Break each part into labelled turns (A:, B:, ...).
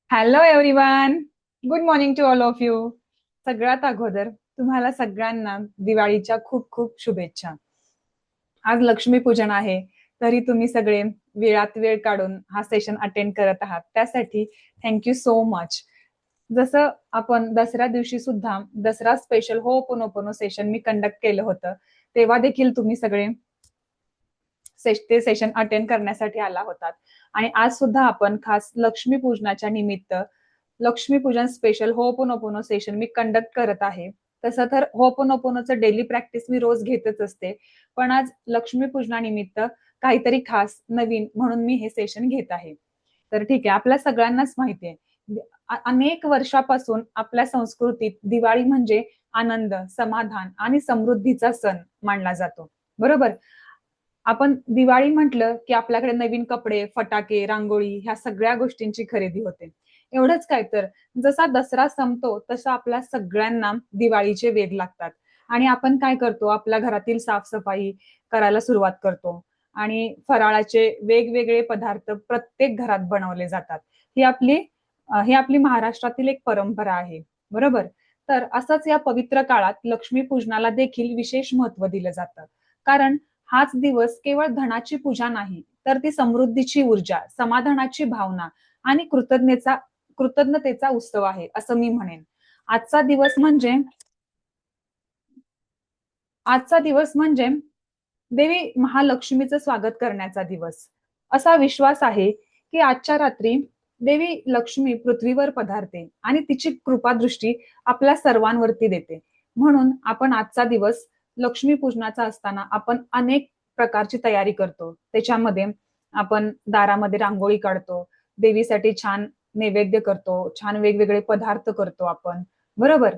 A: Hello everyone. Good morning to all of you. सगळ्यात अगोदर तुम्हाला सगळ्यांना दिवाळीच्या खूप खूप शुभेच्छा. आज लक्ष्मीपूजन आहे, तरी तुम्ही सगळे वेळात वेळ काढून हा सेशन अटेंड करत आहात, त्यासाठी थँक्यू सो मच. जसं आपण दसऱ्या दिवशी सुद्धा दसरा स्पेशल होपोनोपोनो सेशन मी कंडक्ट केलं होतं, तेव्हा देखील तुम्ही सगळे ते सेशन अटेंड करण्यासाठी आला होतात. आणि आज सुद्धा आपण खास लक्ष्मीपूजनाच्या निमित्त लक्ष्मीपूजन स्पेशल होपोनोपोनो सेशन मी कंडक्ट करत आहे. तसं तर होपोनोपोनोचं डेली प्रॅक्टिस मी रोज घेतच असते, पण आज लक्ष्मीपूजनानिमित्त काहीतरी खास नवीन म्हणून मी हे सेशन घेत आहे. तर ठीक आहे, आपल्या सगळ्यांनाच माहिती आहे, अनेक वर्षापासून आपल्या संस्कृतीत दिवाळी म्हणजे आनंद, समाधान आणि समृद्धीचा सण मानला जातो. बरोबर. आपण दिवाळी म्हटलं की आपल्याकडे नवीन कपडे, फटाके, रांगोळी ह्या सगळ्या गोष्टींची खरेदी होते. एवढंच काय तर जसा दसरा संपतो तसा आपल्या सगळ्यांना दिवाळीचे वेध लागतात. आणि आपण काय करतो, आपल्या घरातील साफसफाई करायला सुरुवात करतो आणि फराळाचे वेगवेगळे पदार्थ प्रत्येक घरात बनवले जातात. ही आपली महाराष्ट्रातील एक परंपरा आहे. बरोबर. तर असंच या पवित्र काळात लक्ष्मीपूजनाला देखील विशेष महत्व दिलं जातं. कारण हाच दिवस केवळ धनाची पूजा नाही, तर ती समृद्धीची ऊर्जा, समाधानाची भावना आणि कृतज्ञतेचा उत्सव आहे, असं मी म्हणेन. आजचा दिवस म्हणजे आजचा दिवस म्हणजे देवी महालक्ष्मीचं स्वागत करण्याचा दिवस. असा विश्वास आहे की आजच्या रात्री देवी लक्ष्मी पृथ्वीवर पधारते आणि तिची कृपादृष्टी आपल्या सर्वांवरती देते. म्हणून आपण आजचा दिवस लक्ष्मीपूजनाचा असताना आपण अनेक प्रकारची तयारी करतो. त्याच्यामध्ये आपण दारामध्ये रांगोळी काढतो, देवीसाठी छान नैवेद्य करतो, छान वेगवेगळे पदार्थ करतो आपण. बरोबर.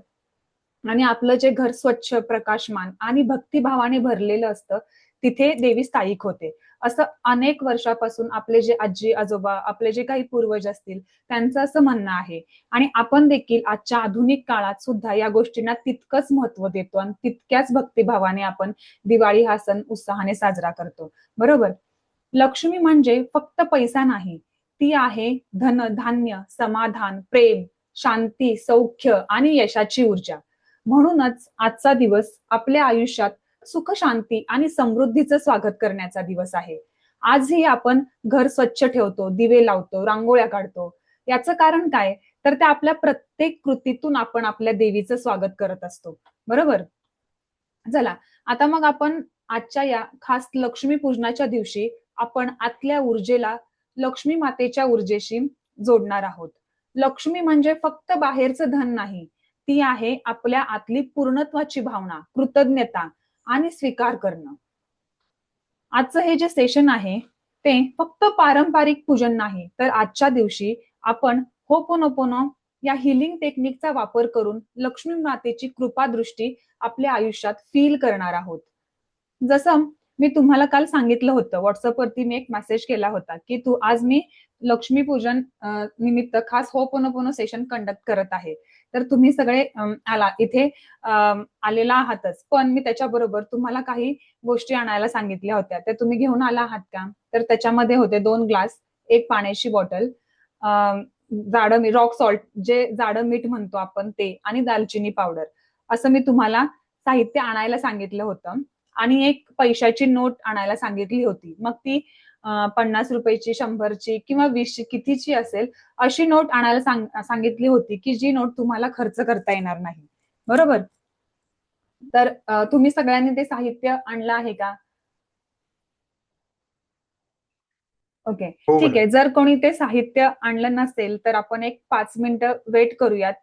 A: आणि आपलं जे घर स्वच्छ, प्रकाशमान आणि भक्तिभावाने भरलेलं असतं, तिथे देवी स्थायिक होते. असं अनेक वर्षापासून आपले जे आजी-आजोबा, आपले जे काही पूर्वज असतील, त्यांचं असं म्हणणं आहे. आणि आपण देखील आजच्या आधुनिक काळात सुद्धा या गोष्टींना तितकंच महत्त्व देतो आणि तितक्याच भक्तिभावाने आपण दिवाळी हा सण उत्साहाने साजरा करतो. बरोबर? लक्ष्मी म्हणजे फक्त पैसा नाही, ती आहे धन, धान्य, समाधान, प्रेम, शांती, सौख्य आणि यशाची ऊर्जा. म्हणूनच आजचा दिवस आपल्या आयुष्यात सुख, शांती आणि समृद्धीचं स्वागत करण्याचा दिवस आहे. आजही आपण घर स्वच्छ ठेवतो, दिवे लावतो, रांगोळ्या काढतो. याचं कारण काय? तर त्या आपल्या प्रत्येक कृतीतून आपण आपल्या देवीचं स्वागत करत असतो. बरोबर? चला, आता मग आपण आजच्या या खास लक्ष्मीपूजनाच्या दिवशी आपण आतल्या ऊर्जेला लक्ष्मी मातेच्या ऊर्जेशी जोडणार आहोत. लक्ष्मी म्हणजे फक्त बाहेरचं धन नाही, ती आहे आपल्या आतली पूर्णत्वाची भावना, कृतज्ञता आणि स्वीकार करणं. आजचं हे जे सेशन आहे, ते फक्त पारंपरिक पूजन नाही, तर आजच्या दिवशी आपण होपोनोपोनो या हिलिंग टेक्निकचा वापर करून लक्ष्मी मातेची कृपादृष्टी आपल्या आयुष्यात फील करणार आहोत. जसं मी तुम्हाला काल सांगितलं होतं, व्हॉट्सअपवरती मी एक मेसेज केला होता, की आज मी लक्ष्मीपूजन निमित्त खास होपोनोपोनो सेशन कंडक्ट करत आहे. तर तुम्ही सगळे इथे आलेला आहातच. पण मी त्याच्याबरोबर तुम्हाला काही गोष्टी आणायला सांगितल्या होत्या. त्या तुम्ही घेऊन आला आहात का? तर त्याच्यामध्ये होते 2 ग्लास, एक पाण्याची बॉटल, जाडं मीठ, रॉक सॉल्ट जे जाडं मीठ म्हणतो आपण ते आणि दालचिनी पावडर. असं मी तुम्हाला साहित्य आणायला सांगितलं होतं. आणि एक पैशाची नोट आणायला सांगितली होती. मग ती 50 रुपयाची, 100ची किंवा 20ची कितीची असेल, अशी नोट आणायला सांगितली होती, की जी नोट तुम्हाला खर्च करता येणार नाही. बरोबर? तर तुम्ही सगळ्यांनी ते साहित्य आणलं आहे का? ओके.
B: हो
A: ठीक
B: मॅडम.
A: आहे. जर कोणी ते साहित्य आणलं नसेल, तर आपण एक 5 मिनिटं वेट करूयात.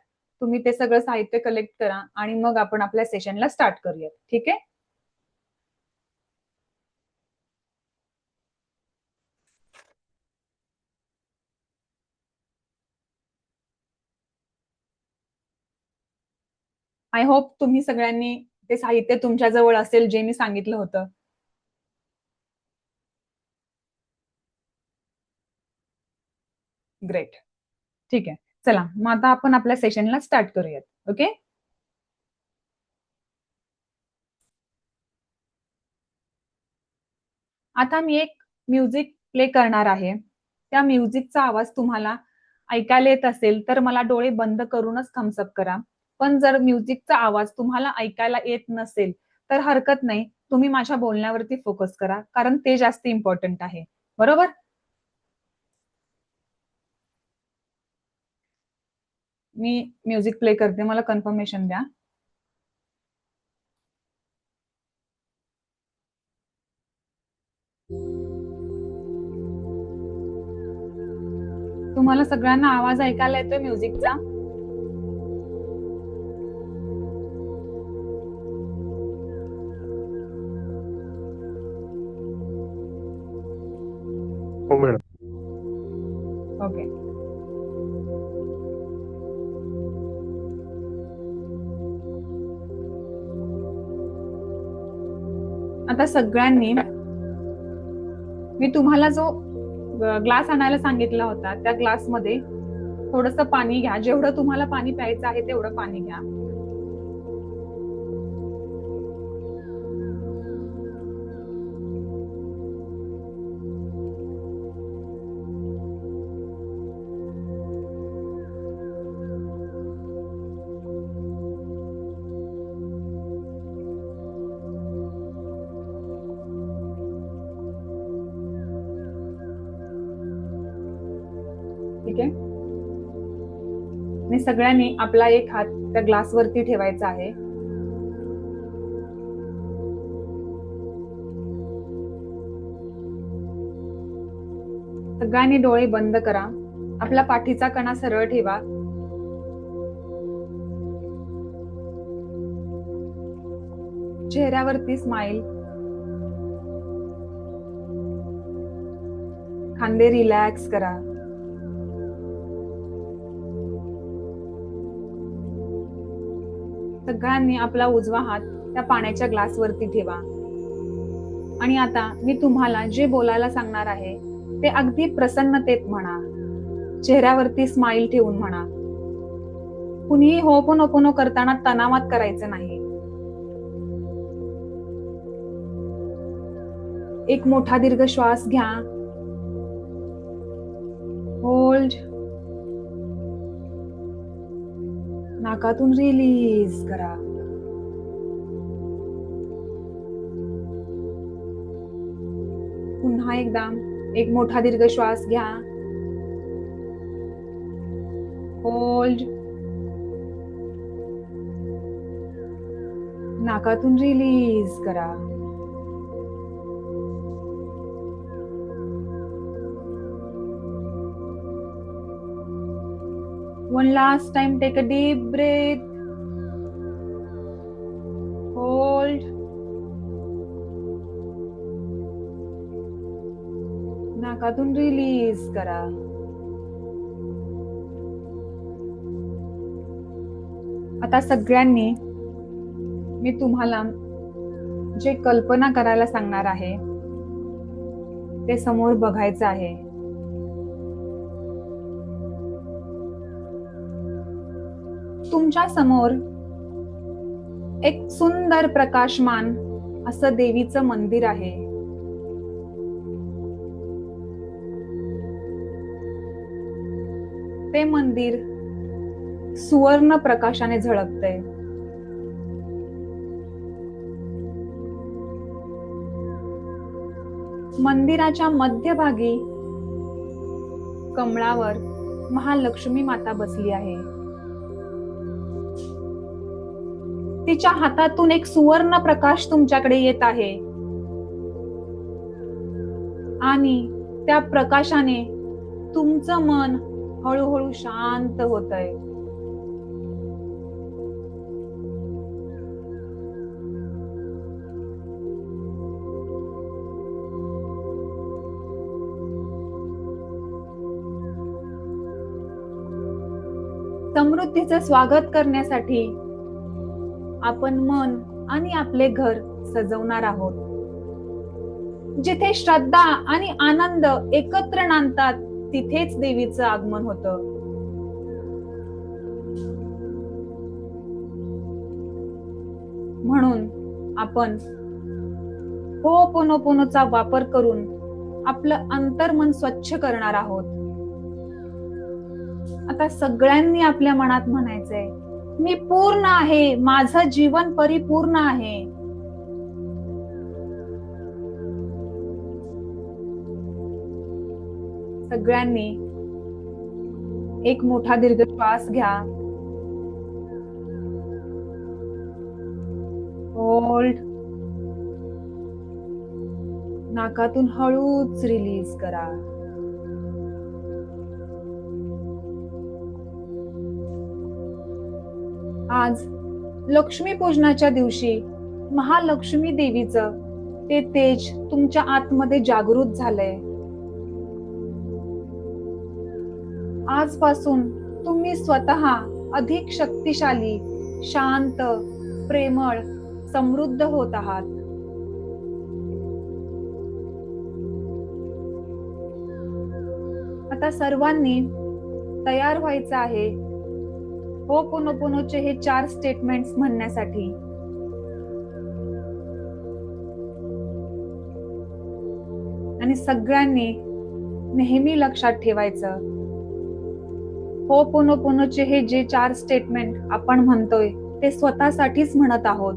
A: तुम्ही ते सगळं साहित्य कलेक्ट करा आणि मग आपण आपल्या सेशनला स्टार्ट करूयात. ठीक आहे? आय होप तुम्ही सगळ्यांनी ते साहित्य तुमच्या जवळ असेल जे मी सांगितलं होतं. ग्रेट. ठीक आहे. चला, मग आता आपण आपल्या सेशनला स्टार्ट करूयात. ओके. आता मी एक म्युझिक प्ले करणार आहे. त्या म्युझिकचा आवाज तुम्हाला ऐकायला येत असेल तर मला डोळे बंद करूनच थम्सअप करा. पण जर म्युझिकचा आवाज तुम्हाला ऐकायला येत नसेल, तर हरकत नाही. तुम्ही माझ्या बोलण्यावरती फोकस करा, कारण ते जास्त इम्पोर्टंट आहे. बरोबर? मी म्युझिक प्ले करते. मला कन्फर्मेशन द्या. तुम्हाला सगळ्यांना आवाज ऐकायला येतोय म्युझिकचा?
B: हो मॅडम.
A: ओके. आता सगळ्यांनी मी तुम्हाला जो ग्लास आणायला सांगितला होता, त्या ग्लासमध्ये थोडंसं पाणी घ्या. जेवढं तुम्हाला पाणी प्यायचं आहे तेवढं पाणी घ्या. ठीक आहे. आणि सगळ्यांनी आपला एक हात त्या ग्लासवरती ठेवायचा आहे. सगळ्यांनी डोळे बंद करा. आपला पाठीचा कणा सरळ ठेवा. चेहऱ्यावरती स्माइल. खांदे रिलॅक्स करा. सगळ्यांनी आपला उजवा हात त्या पाण्याच्या ग्लासवरती ठेवा. आणि आता मी तुम्हाला जे बोलायला सांगणार आहे ते अगदी प्रसन्नतेत म्हणा. चेहऱ्यावरती स्माइल ठेवून म्हणा. कुणीही होपोनोपोनो करताना तणावात करायचं नाही. एक मोठा दीर्घ श्वास घ्या. होल्ड. नाकातून रिलीज करा. पुन्हा एकदा एक मोठा दीर्घ श्वास घ्या. होल्ड. नाकातून रिलीज करा. One last time, take a deep breath. Hold. नाकातून रिलीज करा. आता सगळ्यांनी मी तुम्हाला जे कल्पना करायला सांगणार आहे ते समोर बघायचं आहे. तुमच्या समोर एक सुंदर प्रकाशमान असं देवीचं मंदिर आहे. ते मंदिर सुवर्ण प्रकाशाने झळकतंय. मंदिराच्या मध्यभागी कमळावर महालक्ष्मी माता बसली आहे. तिच्या हातातून एक सुवर्ण प्रकाश तुमच्याकडे येत आहे आणि त्या प्रकाशाने तुमचं मन हळूहळू शांत होतंय. समृद्धीचं स्वागत करण्यासाठी आपण मन आणि आपले घर सजवणार आहोत. जिथे श्रद्धा आणि आनंद एकत्र नांदतात तिथेच देवीचं आगमन होतं. म्हणून आपण होपोनोपोनोचा वापर करून आपलं अंतर्मन स्वच्छ करणार आहोत. आता सगळ्यांनी आपल्या मनात म्हणायचंय, मी पूर्ण आहे, माझं जीवन परिपूर्ण आहे. सगळ्यांनी एक मोठा दीर्घ श्वास घ्या. होल्ड. नाकातून हळूच रिलीज करा. आज लक्ष्मी पूजनाच्या दिवशी महालक्ष्मी देवीचं ते तेज तुमच्या आतमध्ये जागृत झालंय. आजपासून तुम्ही स्वतः अधिक शक्तिशाली, शांत, प्रेमळ, समृद्ध होत आहात. आता सर्वांनी तयार व्हायचं आहे होपोनोपोनोचे हे 4 स्टेटमेंट्स म्हणण्यासाठी. आणि सगळ्यांनी नेहमी लक्षात ठेवायचं, होपोनोपोनोचे हे जे 4 स्टेटमेंट आपण म्हणतोय ते स्वतःसाठीच म्हणत आहोत.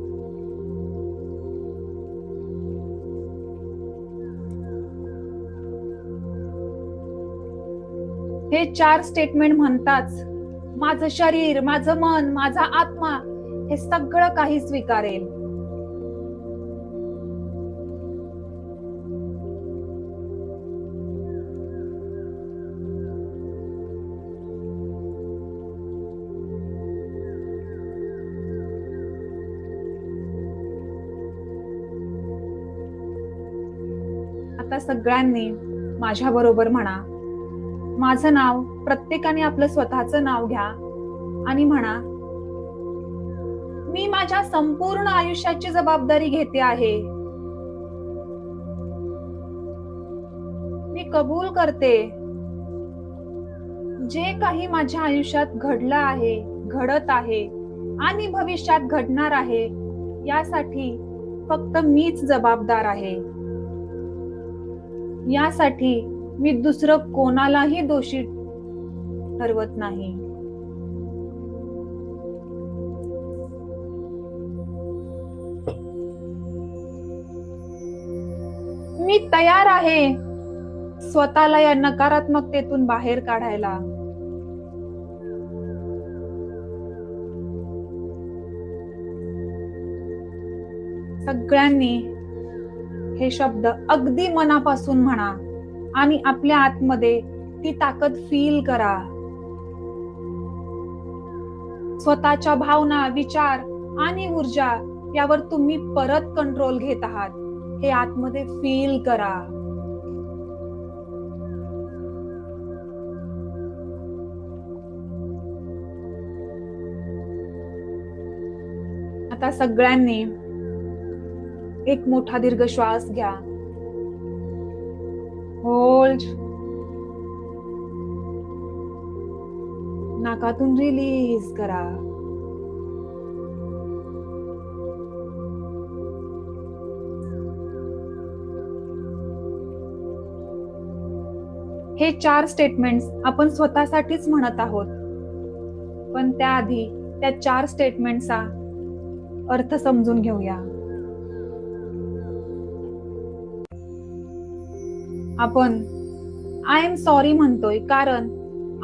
A: हे 4 स्टेटमेंट म्हणताच माझं शरीर, माझं मन, माझा आत्मा हे सगळं काही स्वीकारेल. आता सगळ्यांनी माझ्या बरोबर म्हणा, माझं नाव. प्रत्येकाने आपलं स्वतःचं नाव घ्या आणि म्हणा, मी माझ्या संपूर्ण आयुष्याची जबाबदारी घेते आहे. मी कबूल करते, जे काही माझ्या आयुष्यात घडलं आहे, घडत आहे आणि भविष्यात घडणार आहे, यासाठी फक्त मीच जबाबदार आहे. यासाठी मी दुसरं कोणालाही दोषी ठरवत नाही. मी तयार आहे स्वतःला या नकारात्मकतेतून बाहेर काढायला. सगळ्यांनी हे शब्द अगदी मनापासून म्हणा आणि आपल्या आतमध्ये ती ताकद फील करा. स्वतःच्या भावना, विचार आणि ऊर्जा यावर तुम्ही परत कंट्रोल घेत आहात हे आतमध्ये फील करा. आता सगळ्यांनी एक मोठा दीर्घ श्वास घ्या. होल्ड. नाकातून रिलीज करा. हे 4 स्टेटमेंट्स आपण स्वतःसाठीच म्हणत आहोत, पण त्याआधी त्या 4 स्टेटमेंटचा अर्थ समजून घेऊया. आपण आय एम सॉरी म्हणतोय कारण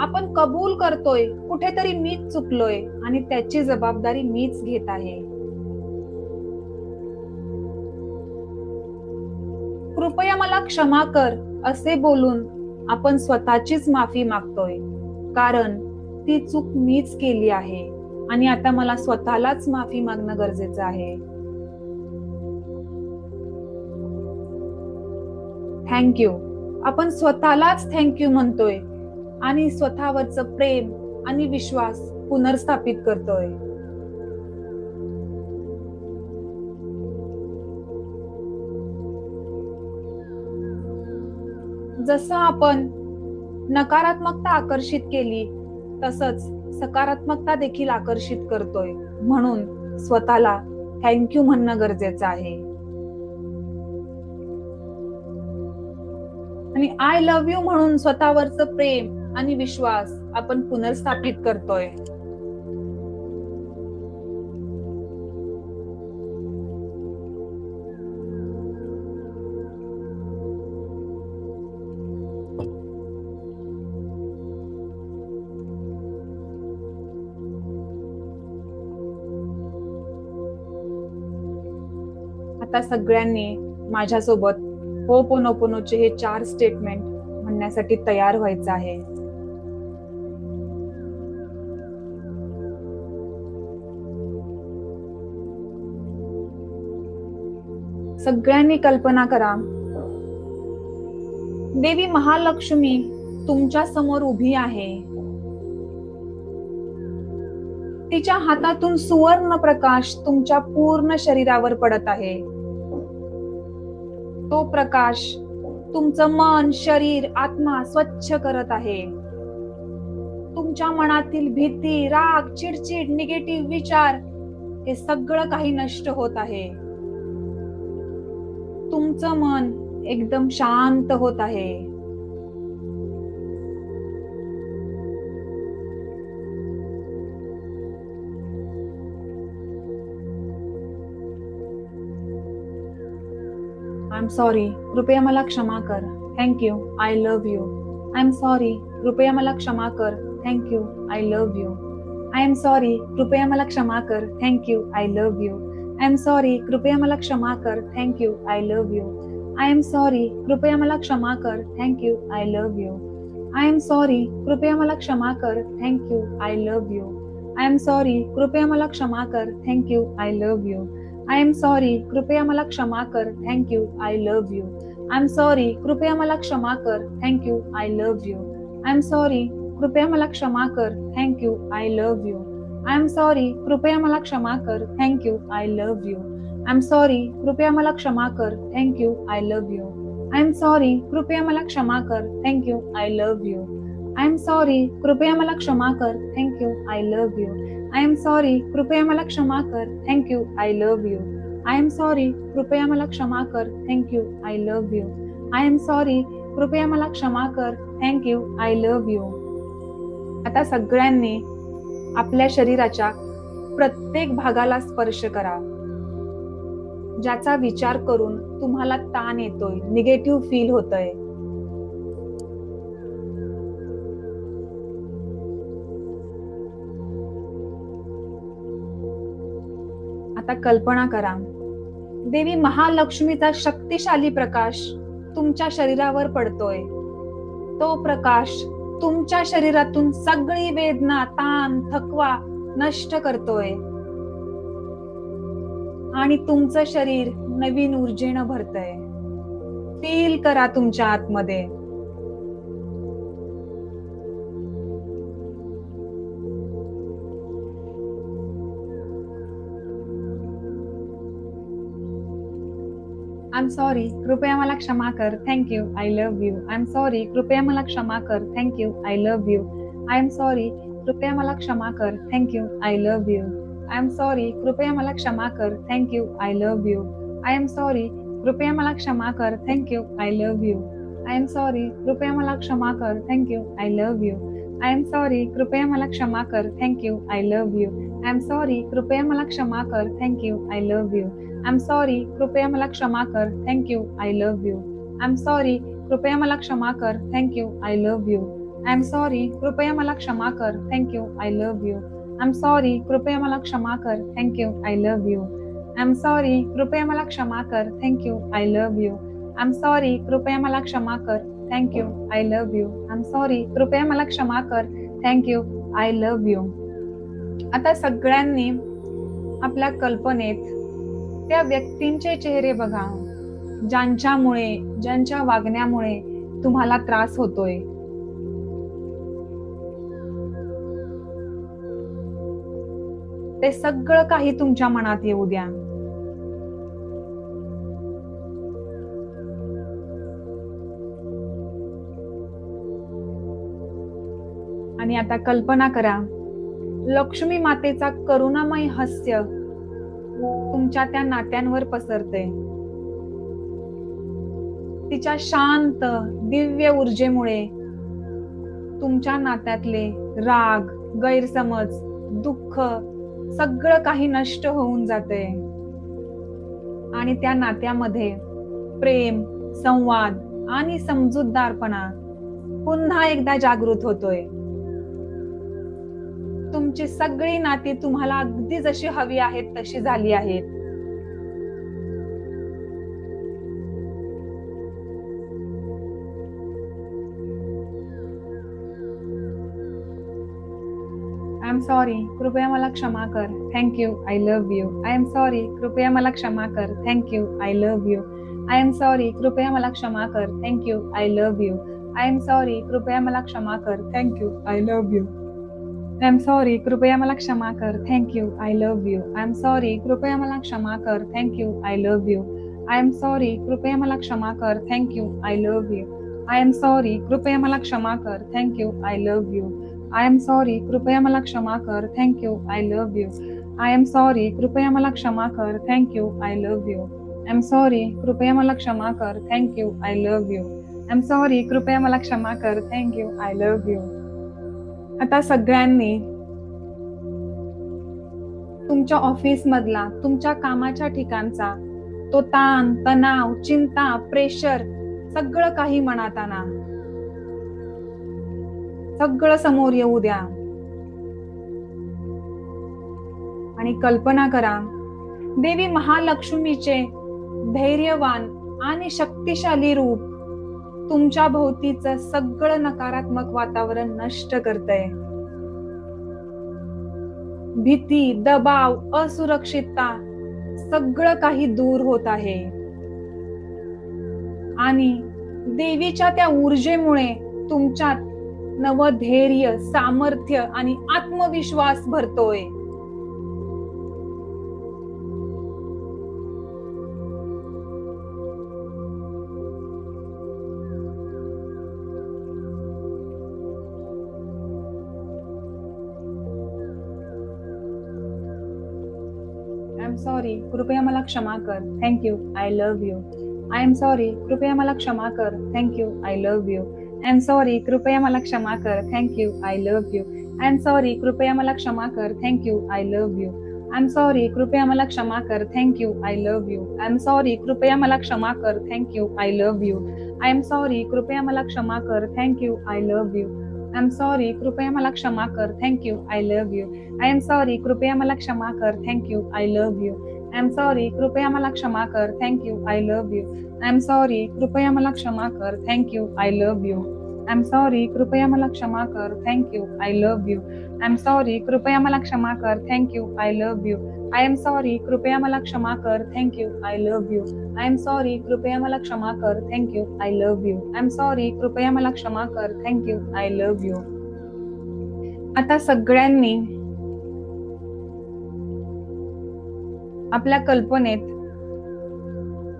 A: आपण कबूल करतोय कुठेतरी मीच चुकलोय आणि त्याची जबाबदारी मीच घेत आहे. कृपया मला क्षमा कर असे बोलून आपण स्वतःचीच माफी मागतोय, कारण ती चूक मीच केली आहे आणि आता मला स्वतःलाच माफी मागणं गरजेचं आहे. थँक्यू. आपण स्वतःलाच थँक्यू म्हणतोय आणि स्वतःवरचं प्रेम आणि विश्वास पुनर्स्थापित करतोय. जसं आपण नकारात्मकता आकर्षित केली तसंच सकारात्मकता देखील आकर्षित करतोय, म्हणून स्वतःला थँक्यू म्हणणं गरजेचं आहे. आणि आय लव्ह यू म्हणून स्वतःवरचं प्रेम आणि विश्वास आपण पुनर्स्थापित करतोय. आता सगळ्यांनी माझ्यासोबत होपोनोपोनोचे हे 4 स्टेटमेंट म्हणण्यासाठी तयार व्हायचं आहे. सगळ्यांनी कल्पना करा, देवी महालक्ष्मी तुमच्या समोर उभी आहे. तिच्या हातातून सुवर्ण प्रकाश तुमच्या पूर्ण शरीरावर पडत आहे. तो प्रकाश तुमचं मन, शरीर, आत्मा स्वच्छ करत आहे. तुमच्या मनातील भीती, राग, चिडचिड, निगेटिव्ह विचार हे सगळं काही नष्ट होत आहे. तुमचं मन एकदम शांत होत आहे. आय एम सॉरी, कृपया मला क्षमा कर. Thank you, I love you. I am sorry, कृपया मला क्षमा कर. Thank you, I love you. I am sorry, कृपया मला क्षमा कर. Thank you, I love you. I am sorry, कृपया मला क्षमा कर. Thank you, I love you. I am sorry, कृपया मला क्षमा कर. Thank you, I love you. I am sorry, कृपया मला क्षमा कर. Thank you, I love you. I am sorry, कृपया मला क्षमा कर. Thank you, I love you. I am sorry, कृपया मला क्षमा कर. Thank you, I love you. I am sorry, कृपया मला क्षमा कर. Thank you, I love you. I am sorry, कृपया मला क्षमा कर. Thank you, I love you. I am sorry, कृपया मला क्षमा कर. Thank you, I love you. I am sorry, कृपया मला क्षमा कर. Thank you, I love you. I am sorry, कृपया मला क्षमा कर. Thank you, I love you. I am sorry, कृपया मला क्षमा कर. Thank you, I love you. I am sorry, कृपया मला क्षमा कर. Thank you, I love you. I am sorry, कृपया मला क्षमा कर. Thank you, I love you. I am sorry, कृपया मला क्षमा कर. Thank you, I love you. आता सगळ्यांनी आपल्या शरीराच्या प्रत्येक भागाला स्पर्श करा, ज्याचा विचार करून तुम्हाला ताण येतोय, निगेटिव्ह फील होतंय. आता कल्पना करा, देवी महालक्ष्मीचा शक्तिशाली प्रकाश तुमच्या शरीरावर पडतोय. तो प्रकाश तुमच्या शरीरातून सगळी वेदना, ताण, थकवा नष्ट करतोय आणि तुमचं शरीर नवीन ऊर्जेनं भरतंय. फील करा तुमच्या आतमध्ये. आय एम सॉरी, कृपया मला क्षमा कर. Thank you, I love you. I am sorry, कृपया मला क्षमा कर. Thank you, I love you. I am sorry, कृपया मला क्षमा कर. Thank you, I love you. I am sorry, कृपया मला क्षमा कर. Thank you, I love you. I am sorry, कृपया मला क्षमा कर. Thank you, I love you. I am sorry, कृपया मला क्षमा कर. Thank you, I love you. I am sorry, कृपया मला क्षमा कर. Thank you, I love you. I am sorry, कृपया मला क्षमा कर. Thank you, I love you. I am sorry, कृपया मला क्षमा कर. Thank you, I love you. I am sorry, कृपया मला क्षमा कर. Thank you, I love you. I am sorry, कृपया मला क्षमा कर. Thank you, I love you. I am sorry, कृपया मला क्षमा कर. Thank you, I love you. I am sorry, कृपया मला क्षमा कर. Thank you, I love you. I am sorry, कृपया मला क्षमा कर. Thank you, I love you. I am sorry, कृपया मला क्षमा कर. Thank you, I love you. आता सगळ्यांनी आपल्या कल्पनेत त्या व्यक्तींचे चेहरे बघा, ज्यांच्या वागण्यामुळे तुम्हाला त्रास होतोय. ते सगळं काही तुमच्या मनात येऊ द्या. आणि आता कल्पना करा, लक्ष्मी मातेचा करुणामय हास्य तुमच्या त्या नात्यांवर पसरते. तिच्या शांत दिव्य ऊर्जेमुळे तुमच्या नात्यातले राग, गैरसमज, दुःख सगळं काही नष्ट होऊन जाते आणि त्या नात्यामध्ये प्रेम, संवाद आणि समजूतदारपणा पुन्हा एकदा जागृत होतोय. तुमची सगळी नाती तुम्हाला अगदी जशी हवी आहेत तशी झाली आहेत. आय एम सॉरी, कृपया मला क्षमा कर. Thank you, I love you. I am sorry, कृपया मला क्षमा कर. Thank you, I love you. I am sorry, कृपया मला क्षमा कर. Thank you, I love you. I am sorry, कृपया मला क्षमा कर. Thank you, I love you. I am sorry, कृपया मला क्षमा कर. Thank you, I love you. I am sorry, कृपया मला क्षमा कर. Thank you, I love you. I am sorry, कृपया मला क्षमा कर. Thank you, I love you. I am sorry, कृपया मला क्षमा कर. Thank you, I love you. I am sorry, कृपया मला क्षमा कर. Thank you, I love you. I am sorry, कृपया मला क्षमा कर. Thank you, I love you. I am sorry, कृपया मला क्षमा कर. Thank you, I love you. I am sorry, कृपया मला क्षमा कर. Thank you, I love you. आता सगळ्यांनी तुमच्या ऑफिस मधला, तुमच्या कामाच्या ठिकाणचा तो ताण, तणाव, चिंता, प्रेशर सगळं काही मनात आणा. सगळं समोर येऊ द्या आणि कल्पना करा, देवी महालक्ष्मीचे धैर्यवान आणि शक्तिशाली रूप तुमच्या भोवतीचं सगळं नकारात्मक वातावरण नष्ट करतंय. भीती, दबाव, असुरक्षितता सगळं काही दूर होत आहे आणि देवीच्या त्या ऊर्जेमुळे तुमच्यात नवधैर्य, सामर्थ्य आणि आत्मविश्वास भरतोय. आय एम सॉरी, कृपया मला क्षमा कर. Thank you, I love you. I am sorry, कृपया मला क्षमा कर. Thank you, I love you. I am sorry, कृपया मला क्षमा कर. Thank you, I love you. I am sorry, कृपया मला क्षमा कर. Thank you, I love you. I am sorry, कृपया मला क्षमा कर. Thank you, I love you. I am sorry, कृपया मला क्षमा कर. Thank you, I love you. I am sorry, कृपया मला क्षमा कर. Thank you, I love you. I am sorry, कृपया मला क्षमा कर. Thank you, I love you. I am sorry, कृपया मला क्षमा कर. Thank you, I love you. I am sorry, कृपया मला क्षमा कर. Thank you, I love you. I am sorry, कृपया मला क्षमा कर. Thank you, I love you. I am sorry, कृपया मला क्षमा कर. Thank you, I love you. I am sorry, कृपया मला क्षमा कर. Thank you, I love you. I am sorry, कृपया मला क्षमा कर. Thank you, I love you. I am sorry, कृपया मला क्षमा कर. Thank you, I love you. I am sorry, कृपया मला क्षमा कर. Thank you, I love you. आता सगळ्यांनी आपल्या कल्पनेत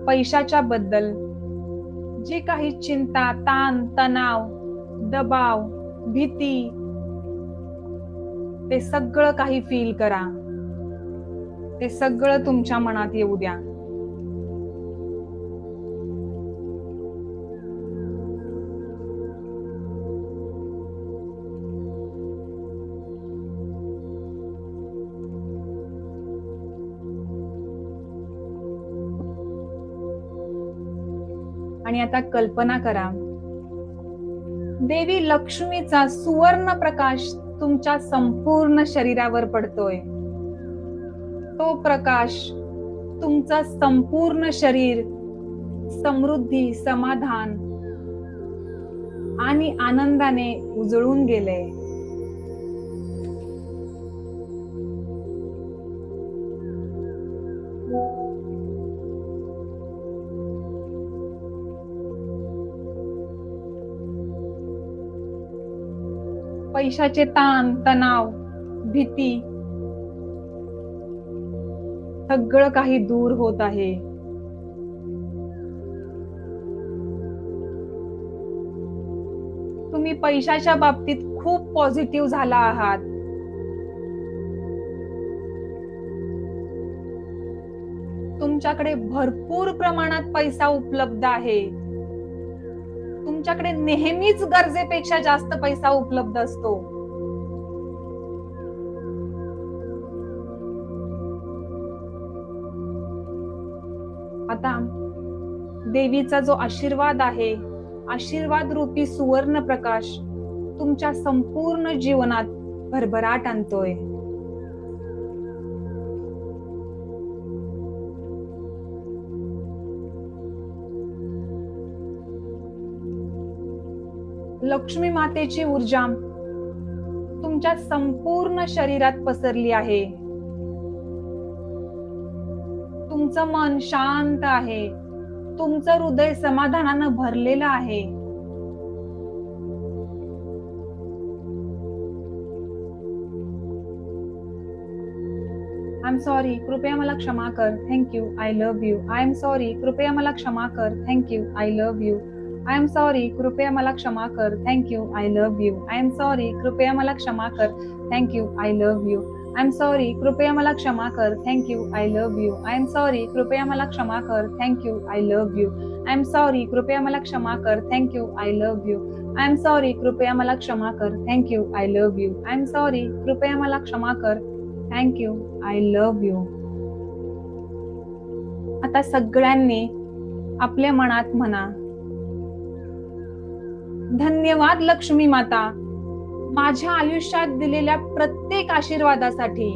A: पैशाच्या बद्दल जी काही चिंता, ताण, तणाव, दबाव, भीती ते सगळं काही फील करा. ते सगळं तुमच्या मनात येऊ द्या. आणि आता कल्पना करा, देवी लक्ष्मीचा सुवर्ण प्रकाश तुमच्या संपूर्ण शरीरावर पडतोय. तो प्रकाश तुमचं संपूर्ण शरीर समृद्धी, समाधान आणि आनंदाने उजळून गेले. पैशाचे ताण, तणाव, भीती सगळं काही दूर होत आहे. तुम्ही पैशाच्या बाबतीत खूप पॉझिटिव्ह झाला आहात. तुमच्याकडे भरपूर प्रमाणात पैसा उपलब्ध आहे. तुमच्याकडे नेहमीच गरजेपेक्षा जास्त पैसा उपलब्ध असतो. आता देवीचा जो आशीर्वाद आहे, आशीर्वाद रूपी सुवर्ण प्रकाश तुमच्या संपूर्ण जीवनात भरभराट आणतोय. लक्ष्मी मातेची ऊर्जा तुमच्या संपूर्ण शरीरात पसरली आहे. तुमचं मन शांत आहे. तुमचं हृदय समाधानानं भरलेलं आहे. आय एम सॉरी, कृपया मला क्षमा कर. Thank you, I love you. I am sorry, कृपया मला क्षमा कर. Thank you, I love you. I am sorry, कृपया मला क्षमा कर. Thank you, I love you. I am sorry, कृपया मला क्षमा कर. Thank you, I love you. I am sorry, कृपया मला क्षमा कर. Thank you, I love you. I am sorry, कृपया मला क्षमा कर. Thank you, I love you. I am sorry, कृपया मला क्षमा कर. Thank you, I love you. I am sorry, कृपया मला क्षमा कर. Thank you, I love you. I am sorry, कृपया मला क्षमा कर. Thank you, I love you. आता सगळ्यांनी आपल्या मनात म्हणा, धन्यवाद लक्ष्मी माता, माझ्या आयुष्यात दिलेल्या प्रत्येक आशीर्वादासाठी.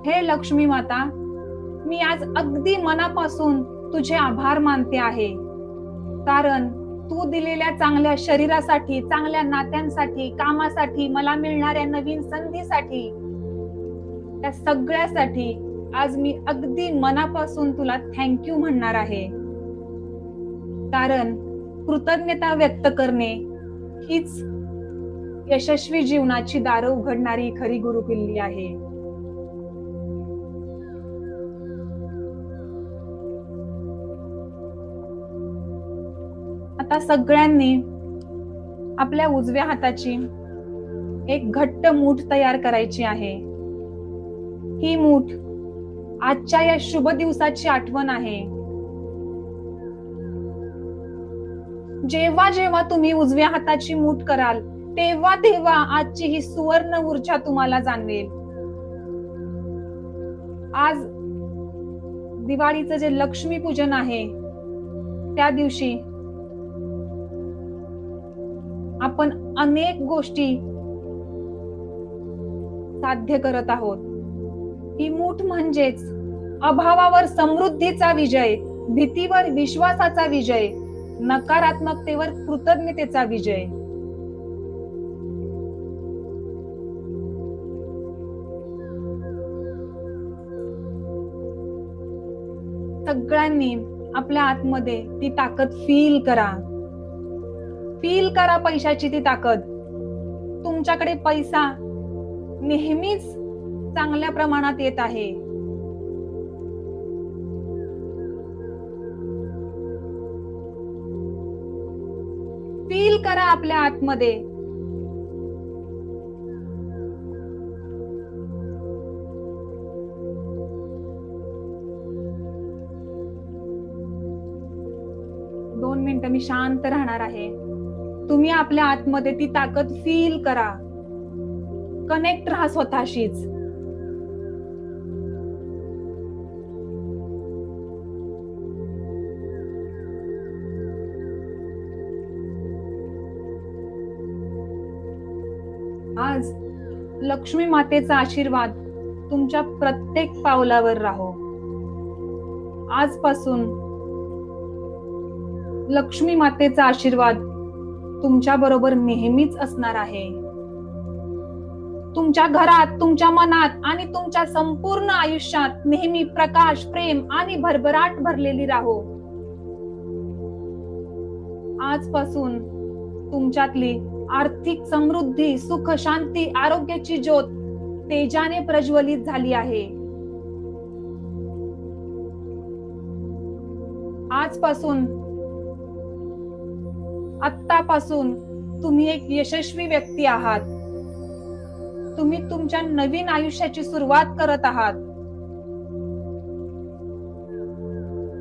A: हे लक्ष्मी माता, मी आज अगदी मनापासून तुझे आभार मानते आहे, कारण तू दिलेल्या चांगल्या शरीरासाठी, चांगल्या नात्यांसाठी, कामासाठी, मला मिळणाऱ्या नवीन संधीसाठी, त्या सगळ्यासाठी आज मी अगदी मनापासून तुला थँक्यू म्हणणार आहे. कारण कृतज्ञता व्यक्त करणे हीच यशस्वी जीवनाची दारं उघडणारी खरी गुरुकिल्ली आहे. आता सगळ्यांनी आपल्या उजव्या हाताची एक घट्ट मूठ तयार करायची आहे. ही मूठ आजच्या या शुभ दिवसाची आठवण आहे. जेव्हा जेव्हा तुम्ही उजव्या हाताची मूठ कराल, तेव्हा तेव्हा आजची ही सुवर्ण ऊर्जा तुम्हाला जाणवेल. आज दिवाळीचं जे लक्ष्मी पूजन आहे, त्या दिवशी आपण अनेक गोष्टी साध्य करत आहोत. ही मूठ म्हणजेच अभावावर समृद्धीचा विजय, भीतीवर विश्वासाचा विजय, नकारात्मकतेवर कृतज्ञतेचा विजय. सगळ्यांनी आपल्या आतमध्ये ती ताकद फील करा. फील करा पैशाची ती ताकद. तुमच्याकडे पैसा नेहमीच चांगल्या प्रमाणात येत आहे. फील करा आपल्या आतमध्ये. दोन मिनिटं मी शांत राहणार आहे. तुम्ही आपल्या आतमध्ये ती ताकद फील करा. कनेक्ट राहा स्वतःशीच. आज लक्ष्मी मातेचा आशीर्वाद तुमच्या प्रत्येक पावलावर राहो. आजपासून लक्ष्मी मातेचा आशीर्वाद तुमच्या बरोबर नेहमीच असणार आहे. तुमच्या घरात, तुमच्या मनात आणि तुमच्या संपूर्ण आयुष्यात नेहमी प्रकाश, प्रेम आणि भरभराट भरलेली राहो. आजपासून तुमच्यातली आर्थिक समृद्धी, सुख, शांती, आरोग्याची ज्योत तेजाने प्रज्वलित झाली आहे. आजपासून, आत्तापासून तुम्ही एक यशस्वी व्यक्ती आहात. तुम्ही तुमच्या नवीन आयुष्याची सुरुवात करत आहात.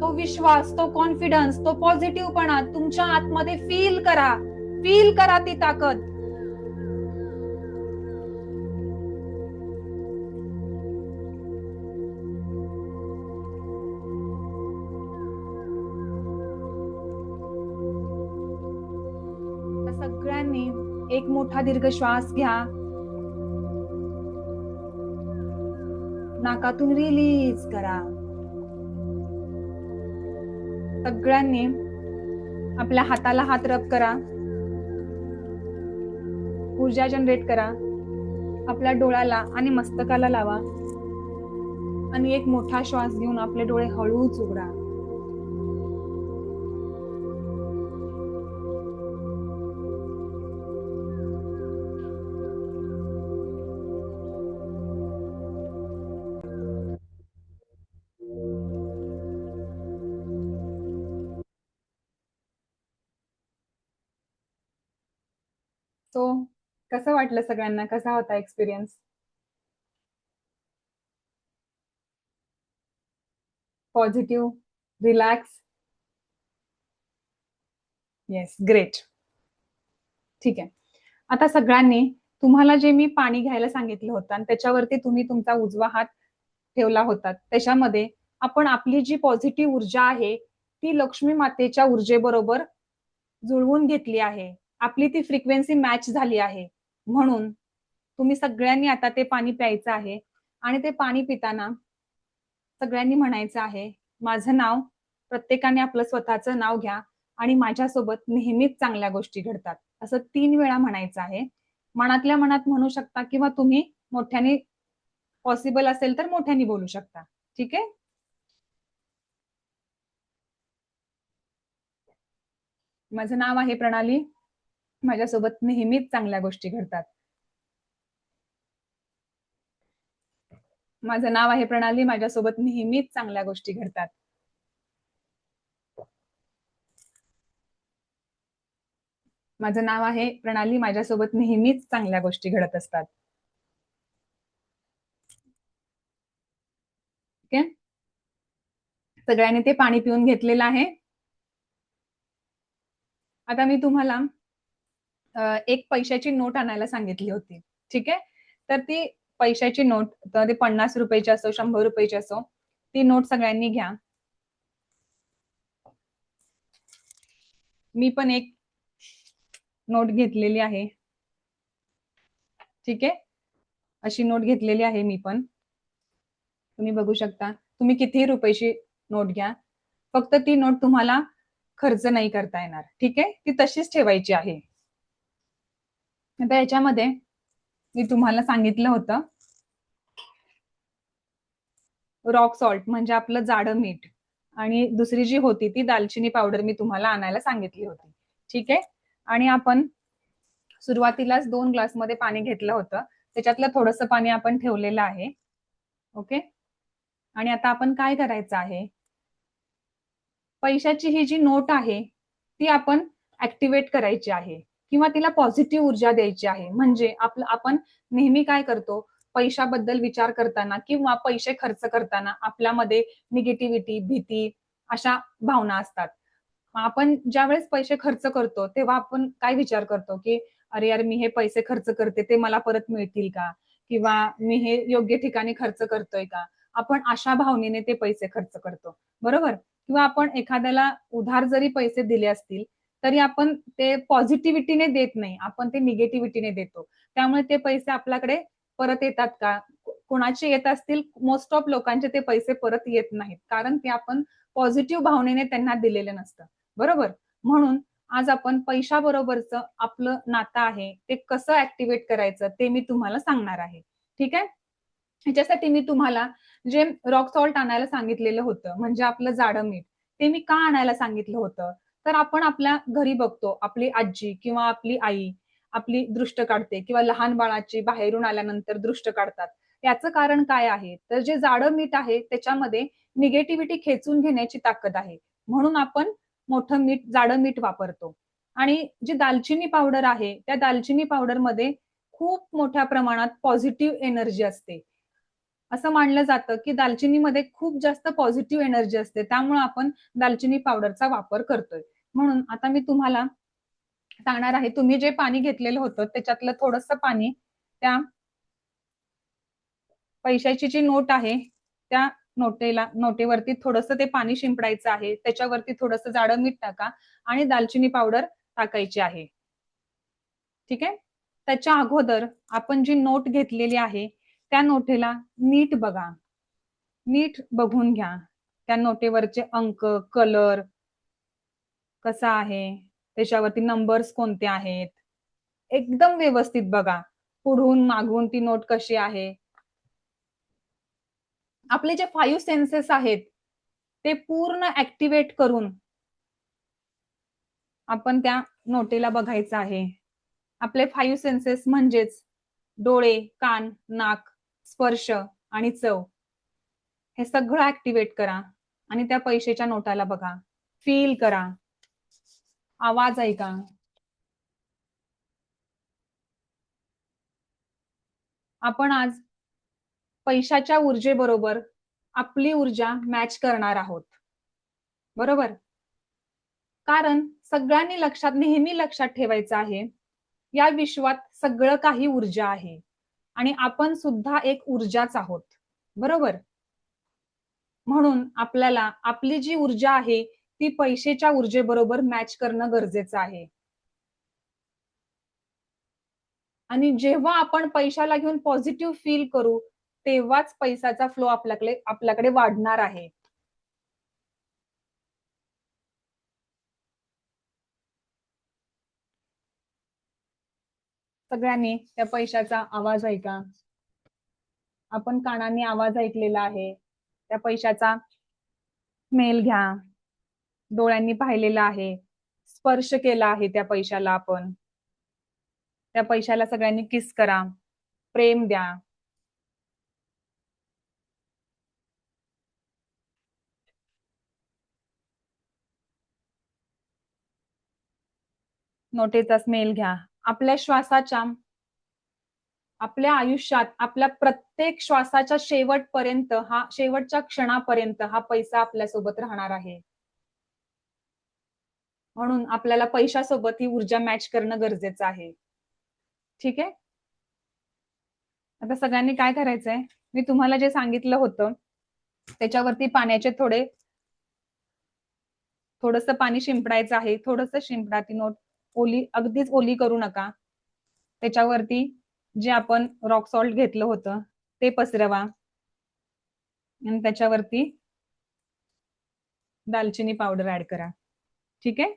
A: तो तो विश्वास, तो कॉन्फिडन्स, तो पॉझिटिव्हपणा तुमच्या आतमध्ये फील करा ती ताकद. सगळ्यांनी एक मोठा दीर्घ श्वास घ्या, नाकातून रिलीज करा. सगळ्यांनी आपल्या हाताला हात रब करा, ऊर्जा जनरेट करा. आपल्या डोळ्याला आणि मस्तकाला लावा आणि एक मोठा श्वास घेऊन आपले डोळे हळूच उघडा. तो कसं वाटलं सगळ्यांना? कसा होता experience? Positive, relax? Yes, great. ठीक आहे. आता सगळ्यांनी तुम्हाला जे मी पाणी घ्यायला सांगितलं होतं आणि त्याच्यावरती तुम्ही तुमचा उजवा हात ठेवला होता, त्याच्यामध्ये आपण आपली जी पॉझिटिव्ह ऊर्जा आहे ती लक्ष्मी मातेच्या ऊर्जेबरोबर जुळवून घेतली आहे. आपली ती फ्रिक्वेन्सी मॅच झाली आहे. म्हणून तुम्ही सगळ्यांनी आता ते पाणी प्यायचं आहे आणि ते पाणी पिताना सगळ्यांनी म्हणायचं आहे, माझं नाव. प्रत्येकाने आपलं स्वतःचं नाव घ्या आणि माझ्यासोबत नेहमीच चांगल्या गोष्टी घडतात, असं 3 वेळा म्हणायचं आहे. मनातल्या मनात म्हणू शकता किंवा तुम्ही मोठ्याने पॉसिबल असेल तर मोठ्याने बोलू शकता. ठीक आहे? माझं नाव आहे प्रणाली. माझ्यासोबत नेहमीच चांगल्या गोष्टी घडतात. माझं नाव आहे प्रणाली. माझ्यासोबत नेहमीच चांगल्या गोष्टी घडतात. माझं नाव आहे प्रणाली. माझ्यासोबत नेहमीच चांगल्या गोष्टी घडत असतात. ठीक आहे? सगळ्यांनी ते पाणी पिऊन घेतलेलं आहे. आता मी तुम्हाला एक पैशाची नोट आणायला सांगितली होती. ठीक आहे? तर ती पैशाची नोट, तर ते 50 रुपयाची असो, 100 रुपयाची असो, ती नोट सगळ्यांनी घ्या. मी पण एक नोट घेतलेली आहे. ठीक आहे? अशी नोट घेतलेली आहे मी पण. तुम्ही बघू शकता. तुम्ही कितीही रुपयाची नोट घ्या. फक्त ती नोट तुम्हाला खर्च नाही करता येणार. ठीक आहे? ती तशीच ठेवायची आहे. आता याच्यामध्ये मी तुम्हाला सांगितलं होतं रॉक सॉल्ट म्हणजे आपलं जाडं मीठ, आणि दुसरी जी होती ती दालचिनी पावडर मी तुम्हाला आणायला सांगितली होती. ठीक आहे? आणि आपण सुरुवातीलाच 2 ग्लासमध्ये पाणी घेतलं होतं. त्याच्यातलं थोडंसं पाणी आपण ठेवलेलं आहे. ओके? आणि आता आपण काय करायचं आहे, पैशाची ही जी नोट आहे ती आपण ऍक्टिव्हेट करायची आहे किंवा तिला पॉझिटिव्ह ऊर्जा द्यायची आहे. म्हणजे आपण नेहमी काय करतो, पैशाबद्दल विचार करताना किंवा पैसे खर्च करताना आपल्यामध्ये निगेटिव्हिटी, भीती अशा भावना असतात. आपण ज्यावेळेस पैसे खर्च करतो तेव्हा आपण काय विचार करतो, की अरे यार, मी हे पैसे खर्च करते ते मला परत मिळतील का, किंवा मी हे योग्य ठिकाणी खर्च करतोय का. आपण अशा भावनेने ते पैसे खर्च करतो. बरोबर? किंवा आपण एखाद्याला उधार जरी पैसे दिले असतील तरी आपण ते पॉझिटिव्हिटीने देत नाही, आपण ते निगेटिव्हिटीने देतो. त्यामुळे ते पैसे आपल्याकडे परत येतात का? कोणाचे येत असतील, मोस्ट ऑफ लोकांचे ते पैसे परत येत नाहीत, कारण ते आपण पॉझिटिव्ह भावनेने त्यांना दिलेलं नसतं. बरोबर? म्हणून आज आपण पैशाबरोबरचं आपलं नातं आहे ते कसं ऍक्टिव्हेट करायचं ते मी तुम्हाला सांगणार आहे. ठीक आहे? ह्याच्यासाठी मी तुम्हाला जे रॉक सॉल्ट आणायला सांगितलेलं होतं, म्हणजे आपलं जाडं मीठ, ते मी का आणायला सांगितलं होतं, तर आपण आपल्या घरी बघतो आपली आजी किंवा आपली आई आपली दृष्ट काढते किंवा लहान बाळाची बाहेरून आल्यानंतर दृष्ट काढतात. याचं कारण काय आहे, तर जे जाडं मीठ आहे त्याच्यामध्ये निगेटिव्हिटी खेचून घेण्याची ताकद आहे. म्हणून आपण मोठं मीठ, जाडं मीठ वापरतो. आणि जी दालचिनी पावडर आहे त्या दालचिनी पावडरमध्ये खूप मोठ्या प्रमाणात पॉझिटिव्ह एनर्जी असते. असं मानलं जातं की दालचिनीमध्ये खूप जास्त पॉझिटिव्ह एनर्जी असते, त्यामुळे आपण दालचिनी पावडरचा वापर करतोय. म्हणून आता मी तुम्हाला सांगणार आहे, तुम्ही जे पाणी घेतलेलं होतं त्याच्यातलं थोडंसं पाणी त्या पैशाची जी नोट आहे त्या नोटेवरती थोडंसं ते पाणी शिंपडायचं आहे. त्याच्यावरती थोडंसं जाडं मीठ टाका आणि दालचिनी पावडर टाकायची आहे. ठीक आहे. त्याच्या अगोदर आपण जी नोट घेतलेली आहे त्या नोटेला नीट बघा, नीट बघून घ्या. त्या नोटेवरचे अंक, कलर कसा आहे, त्याच्यावरती नंबर्स कोणते आहेत, एकदम व्यवस्थित बघा. पुढून मागून ती नोट कशी आहे. आपले जे 5 सेन्सेस आहेत ते पूर्ण ऍक्टिव्हेट करून आपण त्या नोटेला बघायचं आहे. आपले 5 सेन्सेस म्हणजेच डोळे, कान, नाक, स्पर्श आणि चव हे सगळं ऍक्टिव्हेट करा आणि त्या पैशाच्या नोटाला बघा. फील करा. आवाज ऐका. आपण आज पैशाच्या ऊर्जेबरोबर आपली ऊर्जा मॅच करणार आहोत. बरोबर? कारण सगळ्यांनी नेहमी लक्षात ठेवायचं आहे, या विश्वात सगळं काही ऊर्जा आहे आणि आपण सुद्धा एक ऊर्जाच आहोत. बरोबर? म्हणून आपल्याला आपली जी ऊर्जा आहे, ती पैशाच्या ऊर्जेबरोबर मॅच करणं गरजेचं आहे. आणि जेव्हा आपण पैशाला घेऊन पॉझिटिव्ह फील करू, तेव्हाच पैशाचा फ्लो आपल्याकडे वाढणार आहे. सगळ्यांनी त्या पैशाचा आवाज ऐका. आपण कानाने आवाज ऐकलेला आहे. त्या पैशाचा स्मेल घ्या. डोळ्यांनी पाहिलेला आहे. स्पर्श केला आहे त्या पैशाला आपण. त्या पैशाला सगळ्यांनी किस करा. प्रेम द्या. नोटेचा स्मेल घ्या. आपल्या श्वासाच्या आपल्या आयुष्यात आपल्या प्रत्येक श्वासाच्या शेवटच्या क्षणापर्यंत हा पैसा आपल्यासोबत राहणार आहे. म्हणून आपल्याला पैशासोबत ही ऊर्जा मॅच करणं गरजेचं आहे. ठीक आहे. आता सगळ्यांनी काय करायचंय, मी तुम्हाला जे सांगितलं होतं त्याच्यावरती पाण्याचे थोडंसं पाणी शिंपडायचं आहे. थोडंसं शिंपडा ती नोट. अगदीच ओली करू नका. त्याच्यावरती जे आपण रॉक सॉल्ट घेतलं होतं ते पसरवा आणि त्याच्यावरती दालचिनी पावडर ऍड करा. ठीक आहे.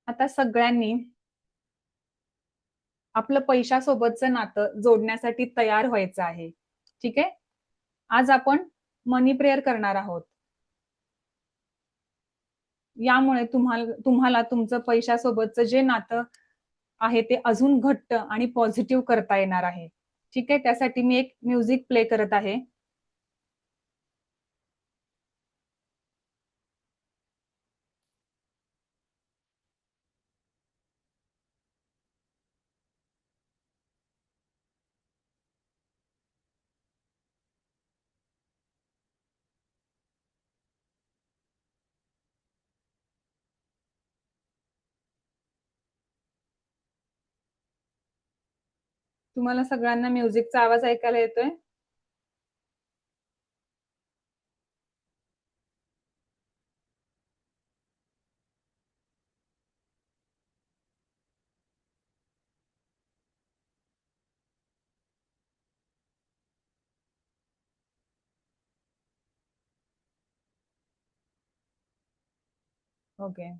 A: आता सगळ्यांनी आपलं पैशासोबतचं नातं जोडण्यासाठी तयार व्हायचं आहे. ठीक आहे. आज आपण मनी प्रेयर करणार आहोत. यामुळे तुम्हाला तुमचं पैशासोबतचं जे नातं आहे ते अजून घट्ट आणि पॉझिटिव्ह करता येणार आहे. ठीक आहे. त्यासाठी मी एक म्युझिक प्ले करत आहे. तुम्हाला सगळ्यांना म्युझिकचा आवाज ऐकायला येतोय? Okay.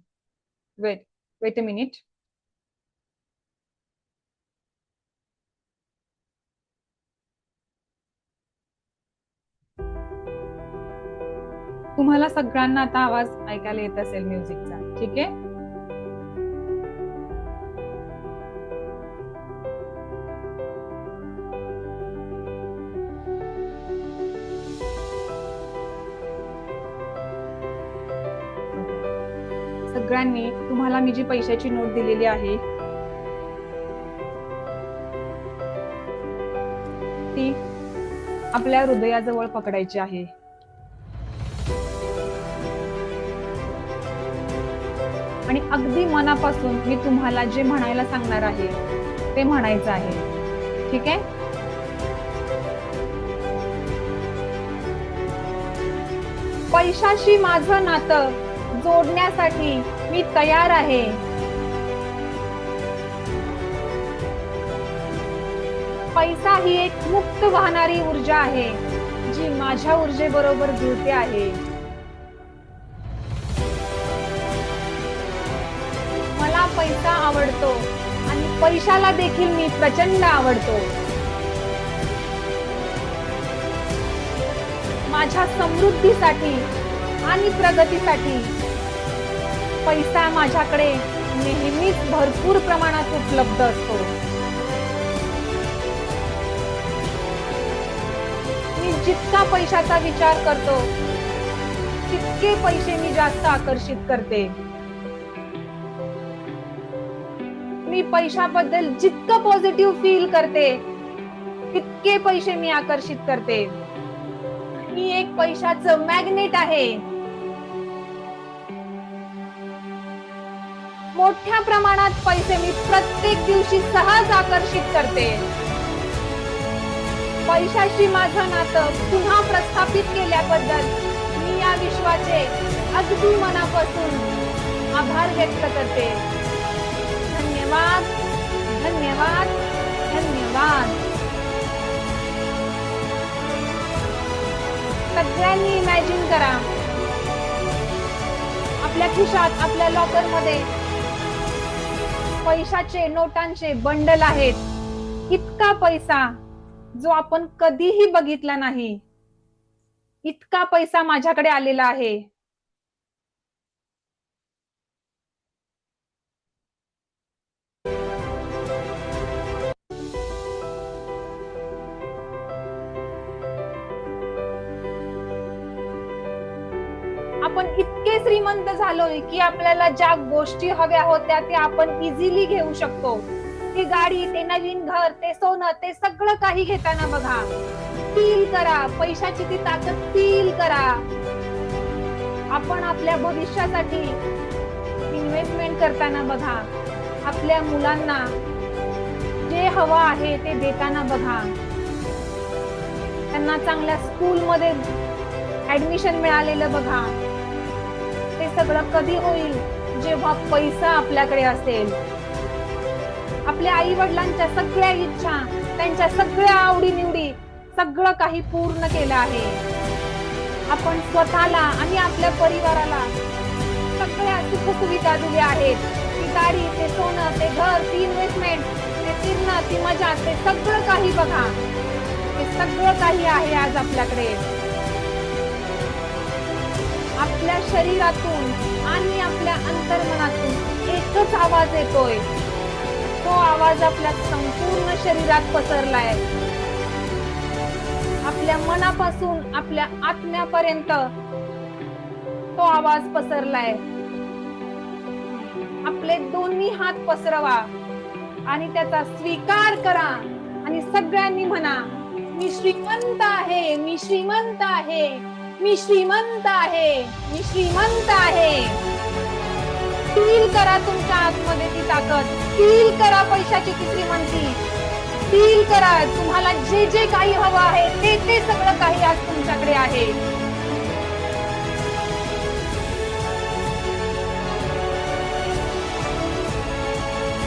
A: Wait wait a minute. तुम्हाला सगळ्यांना आता आवाज ऐकायला येत असेल म्युझिकचा. ठीक आहे. सगळ्यांनी तुम्हाला मी जी पैशाची नोट दिलेली आहे ती आपल्या हृदयाजवळ पकडायची आहे. आणि अगदी मनापासून मी तुम्हाला जे म्हणायला सांगणार आहे ते म्हणायचं आहे. ठीक आहे? पैशाशी माझं नातं जोडण्यासाठी मी तयार आहे. पैसा ही एक मुक्त वाहणारी ऊर्जा आहे जी माझ्या ऊर्जेबरोबर जुळते आहे. मला पैसा आवडतो आणि पैशाला देखील मी प्रचंड आवडतो. माझ्या समृद्धीसाठी आणि प्रगतीसाठी पैसा माझ्याकडे नेहमीच भरपूर प्रमाणात उपलब्ध असतो. मी जितका पैशाचा विचार करतो तितके पैसे मी जास्त आकर्षित करते. मी पैशाबद्दल जितकं पॉझिटिव्ह फील करते तितके पैसे मी आकर्षित करते. मी एक पैशाचं मॅग्नेट आहे. मोठ्या प्रमाणात पैसे मी प्रत्येक दिवशी सहज आकर्षित करते. पैशाशी माझं नातं पुन्हा प्रस्थापित केल्याबद्दल मी या विश्वाचे अगदी मनापासून आभार व्यक्त करते. धन्यवाद, धन्यवाद, धन्यवाद. सगळ्यांनी इमॅजिन करा, आपल्या खिशात, आपल्या लॉकर मध्ये पैशाचे, नोटांचे बंडल आहेत. इतका पैसा जो आपण कधीही बघितला नाही, इतका पैसा माझ्याकडे आलेला आहे. आपण इतके श्रीमंत झालोय की आपल्याला ज्या गोष्टी हव्या होत्या ते आपण इझिली घेऊ शकतो. ती गाडी, ते नवीन घर, ते सोनं, ते सगळं काही घेताना बघा, फील करा, पैशाची ती ताकद फील करा. आपण आपल्या भविष्यासाठी इन्व्हेस्टमेंट करताना बघा, आपल्या मुलांना जे हवं आहे ते देताना बघा, त्यांना चांगल्या स्कूलमध्ये ऍडमिशन मिळालेलं बघा. ते सगळं कधी होईल? जेव्हा पैसा आपल्याकडे असेल. आपल्या आई वडिलांच्या सगळ्या इच्छा, त्यांच्या सगळ्या आवडीनिवडी, सगळं काही पूर्ण केलं आहे. आपण स्वतःला आणि आपल्या परिवाराला सगळ्या सुखसुविधा दिल्या आहेत. ती गाडी, ते सोनं, ते घर, ती इन्व्हेस्टमेंट, ते फिरणं, ती मजा, ते सगळं काही बघा, ते सगळं काही आहे आज आपल्याकडे. आपल्या शरीरातून आणि आपल्या अंतर्मनातून एकच आवाज येतोय. तो आवाज आपल्या संपूर्ण शरीरात पसरलाय. आपल्या मनापासून आपल्या आत्म्यापर्यंत तो आवाज पसरलाय. आपले दोन्ही हात पसरवा आणि त्याचा स्वीकार करा आणि सगळ्यांनी म्हणा, मी श्रीमंत आहे, मी श्रीमंत आहे, मी श्रीमंत आहे, मी श्रीमंत आहे. फील करा तुमच्या आतमध्ये ती ताकद, फील करा पैशाची ती श्रीमंती, फील करा तुम्हाला जे जे काही हवं आहे ते ते सगळं काही आज तुमच्याकडे आहे.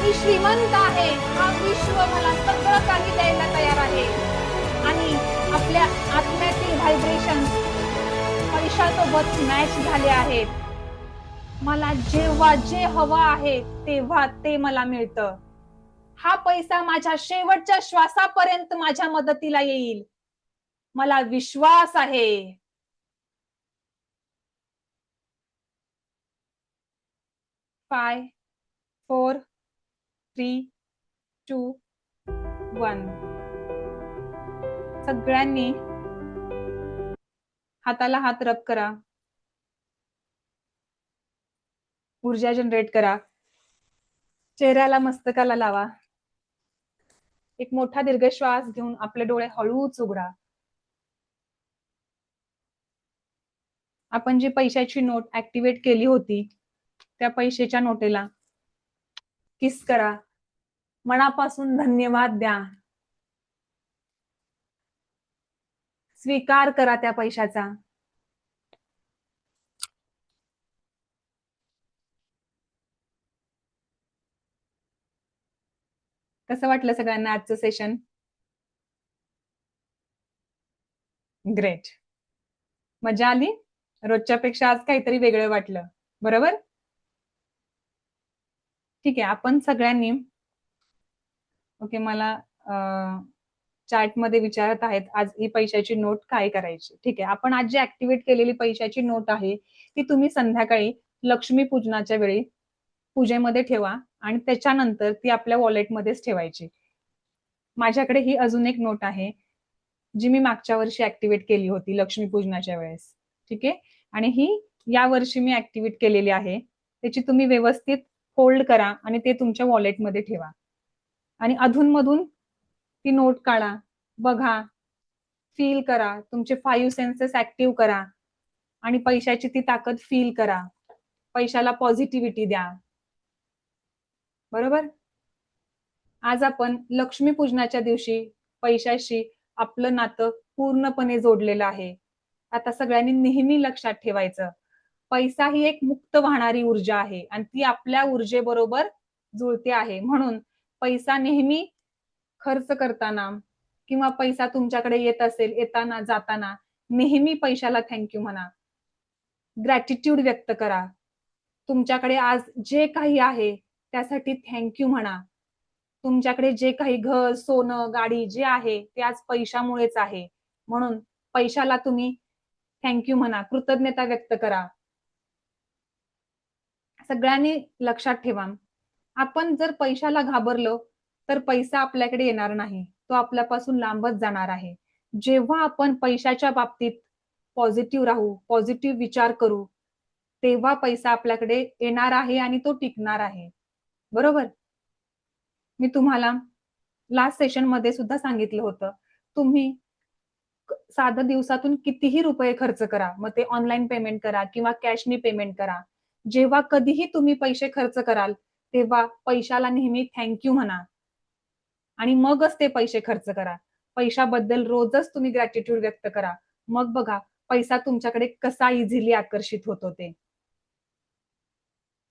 A: मी श्रीमंत आहे, हा विश्व मला सगळं काही द्यायला तयार आहे. आणि आपल्या आत्म्यातील व्हायब्रेशन पैशासोबत मॅच झाले आहेत. मला जेव्हा जे हवं आहे तेव्हा ते मला मिळतं. हा पैसा माझ्या शेवटच्या श्वासापर्यंत माझ्या मदतीला येईल. मला विश्वास आहे. 5, 4, 3, 2, 1. सगळ्यांनी हाताला हात रब करा. ऊर्जा जनरेट करा. चेहऱ्याला मस्तकाला लावा. एक मोठा दीर्घ श्वास घेऊन आपले डोळे हळूच उघडा. आपण जी पैशाची नोट ऍक्टिव्हेट केली होती त्या पैशाच्या नोटेला किस करा. मनापासून धन्यवाद द्या. स्वीकार करा त्या पैशाचा. कसं वाटलं सगळ्यांना आजचं सेशन? ग्रेट. मजा आली? रोजच्या पेक्षा आज काहीतरी वेगळं वाटलं, बरोबर? ठीक आहे, आपण सगळ्यांनी ओके मला चॅटमध्ये विचारत आहेत आज ही पैशाची नोट काय करायची. ठीक आहे, आपण आज जी ऍक्टिव्हेट केलेली पैशाची नोट आहे ती तुम्ही संध्याकाळी लक्ष्मी पूजनाच्या वेळी पूजेमध्ये ठेवा आणि त्याच्यानंतर ती आपल्या वॉलेटमध्येच ठेवायची. माझ्याकडे ही अजून एक नोट आहे जी मी मागच्या वर्षी ऍक्टिव्हेट केली होती लक्ष्मीपूजनाच्या वेळेस. ठीक आहे, आणि ही या वर्षी मी ऍक्टिव्हेट केलेली आहे. त्याची तुम्ही व्यवस्थित फोल्ड करा आणि ते तुमच्या वॉलेटमध्ये ठेवा आणि अधूनमधून ती नोट काढा, बघा, फील करा, तुमचे 5 सेन्सेस ऍक्टिव्ह करा आणि पैशाची ती ताकद फील करा. पैशाला पॉझिटिव्हिटी द्या. बरोबर? आज आपण लक्ष्मीपूजनाच्या दिवशी पैशाशी आपलं नातं पूर्णपणे जोडलेलं आहे. आता सगळ्यांनी नेहमी लक्षात ठेवायचं, पैसा ही एक मुक्त वाहणारी ऊर्जा आहे आणि ती आपल्या ऊर्जेबरोबर जुळते आहे. म्हणून पैसा नेहमी खर्च करताना किंवा पैसा तुमच्याकडे येत असेल येताना जाताना नेहमी पैशाला थँक्यू म्हणा. ग्रॅटिट्यूड व्यक्त करा. तुमच्याकडे आज जे काही आहे त्यासाठी थँक्यू म्हणा. तुमच्याकडे जे काही घर, सोनं, गाडी जे आहे ते आज पैशामुळेच आहे. म्हणून पैशाला तुम्ही थँक्यू म्हणा, कृतज्ञता व्यक्त करा. सगळ्यांनी लक्षात ठेवा, आपण जर पैशाला घाबरलो तर पैसा आपल्याकडे येणार नाही. तो आपल्यापासून लांबच जाणार आहे. जेव्हा आपण पैशाच्या बाबतीत पॉझिटिव्ह राहू, पॉझिटिव्ह विचार करू, तेव्हा पैसा आपल्याकडे येणार आहे आणि तो टिकणार आहे. बरोबर? मी तुम्हाला लास्ट सेशन मध्ये सुद्धा सांगितलं होतं, तुम्ही साधं दिवसातून कितीही रुपये खर्च करा. मग ते ऑनलाईन पेमेंट करा किंवा कॅशनी पेमेंट करा. जेव्हा कधीही तुम्ही पैसे खर्च कराल, तेव्हा पैशाला नेहमी थँक्यू म्हणा आणि मगच ते पैसे खर्च करा. पैशाबद्दल रोजच तुम्ही ग्रॅटिट्यूड व्यक्त करा. मग बघा पैसा तुमच्याकडे कसा इझिली आकर्षित होतो ते.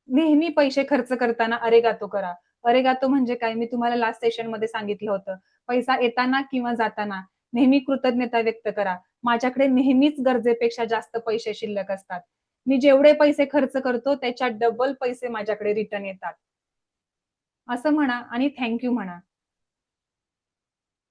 A: नेहमी पैसे खर्च करताना अरेगातो करा. अरेगातो म्हणजे काय? मी तुम्हाला लास्ट सेशनमध्ये सांगितलं होतं. पैसा येताना किंवा जाताना नेहमी कृतज्ञता व्यक्त करा. माझ्याकडे नेहमीच गरजेपेक्षा जास्त पैसे शिल्लक असतात. मी जेवढे पैसे खर्च करतो त्याच्या डबल पैसे माझ्याकडे रिटर्न येतात. असं म्हणा आणि थँक्यू म्हणा.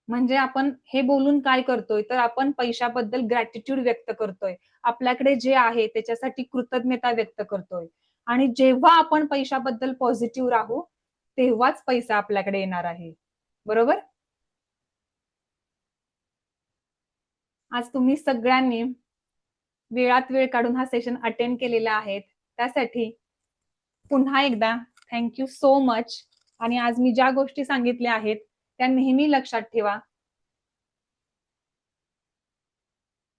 A: म्हणजे आपण हे बोलून काय करतोय, तर आपण पैशाबद्दल ग्रॅटिट्यूड व्यक्त करतोय. आपल्याकडे जे आहे त्याच्यासाठी कृतज्ञता व्यक्त करतोय. आणि जेव्हा आपण पैशाबद्दल पॉझिटिव्ह राहू, तेव्हाच पैसा आपल्याकडे येणार आहे. बरोबर? आज तुम्ही सगळ्यांनी वेळात वेळ काढून हा सेशन अटेंड केलेला आहे. त्यासाठी पुन्हा एकदा थँक यू सो मच. आणि आज मी ज्या गोष्टी सांगितल्या आहेत त्या नेहमी लक्षात ठेवा.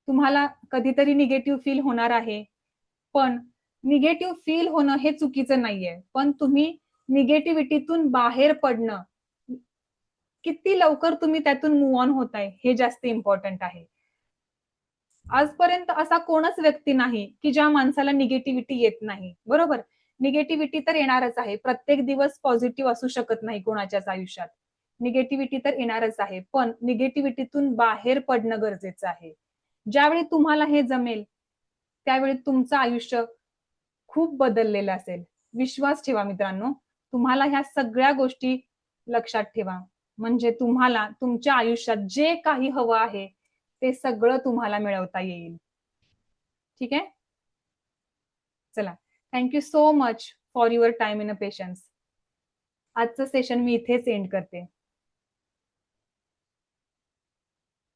A: तुम्हाला कधीतरी निगेटिव्ह फील होणार आहे, पण निगेटिव्ह फील होणं हे चुकीचं नाहीये. पण तुम्ही निगेटिव्हिटीतून बाहेर पडणं, किती लवकर तुम्ही त्यातून मूव्ह ऑन होताय हे जास्त इम्पॉर्टंट आहे. आजपर्यंत असा कोणच व्यक्ती नाही की ज्या माणसाला निगेटिव्हिटी येत नाही. बरोबर? निगेटिव्हिटी तर येणारच आहे. प्रत्येक दिवस पॉझिटिव्ह असू शकत नाही कोणाच्याच आयुष्यात. निगेटिव्हिटी तर येणारच आहे. पण निगेटिव्हिटीतून बाहेर पडणं गरजेचं आहे. ज्यावेळी तुम्हाला हे जमेल त्यावेळी तुमचं आयुष्य खूप बदललेलं असेल. विश्वास ठेवा मित्रांनो. तुम्हाला ह्या सगळ्या गोष्टी लक्षात ठेवा. म्हणजे तुम्हाला तुमच्या आयुष्यात जे काही हवं आहे ते सगळं तुम्हाला मिळवता येईल. ठीक आहे? चला. Thank you so much for your time in a patience. आजचं सेशन मी इथेच एंड करते.